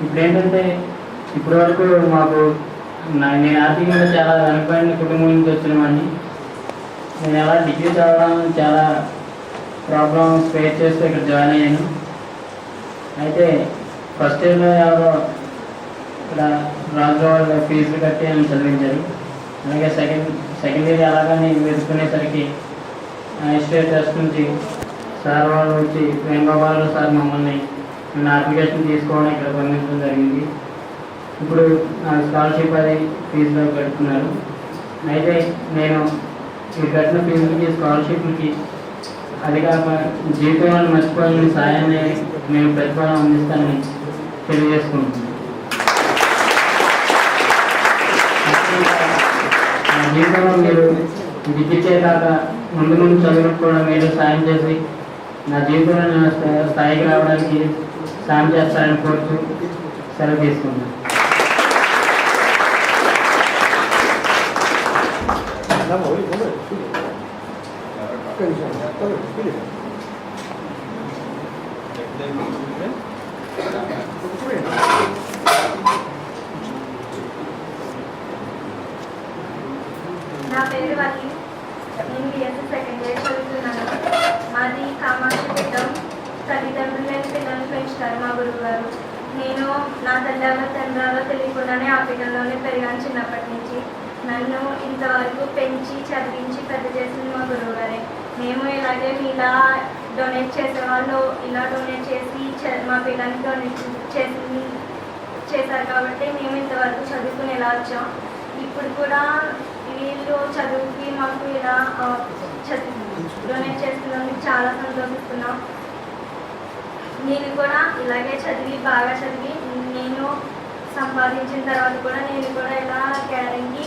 ఇప్పుడు ఏంటంటే ఇప్పటి వరకు మాకు నేను ఆర్థికంగా చాలా వెనకబడిన కుటుంబం నుంచి వచ్చినామని నేను ఎలా డిగ్రీ చదవడం చాలా ప్రాబ్లమ్స్ ఫేస్ చేస్తూ ఇక్కడ జాయిన్ అయ్యాను. అయితే ఫస్ట్ ఇయర్లో ఎవరో ఇక్కడ రాజు వాళ్ళు ఫీజులు కట్టి నన్ను చదివించారు. అలాగే సెకండ్ ఇయర్ అలాగని వెతుకునేసరికి హిస్టరీ టెస్ట్ నుంచి సార్ వాళ్ళు వచ్చి వేణుగోపాల్ సార్ మమ్మల్ని నేను అప్లికేషన్ తీసుకోవడం ఇక్కడ పంపించడం జరిగింది. ఇప్పుడు స్కాలర్షిప్ అది ఫీజులో కడుతున్నారు. అయితే నేను ఈ కట్టిన ఫీజులకి స్కాలర్షిప్లకి అది కాక జీవితంలో మర్చిపోయిన సాయాన్ని నేను ప్రతిఫలం అందిస్తానని తెలియజేసుకుంటున్నాను. జీవితంలో మీరు విద్యకే కాక ముందు ముందు చదువులకు కూడా మీరు సాయం చేసి నా జీవితంలో నేను స్థాయికి రావడానికి సాయం చేస్తారని కోరుతూ సెలవు తీసుకున్నాను. నా పేరు వల్లి. నేను బిఎస్సీ సెకండ్ ఇయర్ చదువుతున్నాను. మాది కామాక్షిపేటం. తల్లిదండ్రులు లేని పిల్లల్ని పెంచుతారు మా గురువు గారు. నేను నా తండ్రాలో తెలియకుండానే ఆ పీఠంలోనే పెరిగాను. చిన్నప్పటి నుంచి నన్ను ఇంతవరకు పెంచి చదివించి పెద్ద చేసింది మా గురువు గారే. మేము ఇలాగే మీలా డొనేట్ చేసేవాళ్ళు ఇలా డొనేట్ చేసి మా పీఠానికి డొనేట్ చేశారు కాబట్టి మేము ఇంతవరకు చదువుకుని ఇలా వచ్చాం. ఇప్పుడు కూడా వీళ్ళు చదువుకి మాకు ఇలా డొనేట్ చేస్తున్నందుకు చాలా సంతోషిస్తున్నాం. నేను కూడా ఇలాగే బాగా చదివి నేను సంపాదించిన తర్వాత కూడా నేను కూడా ఇలా క్యారింగ్కి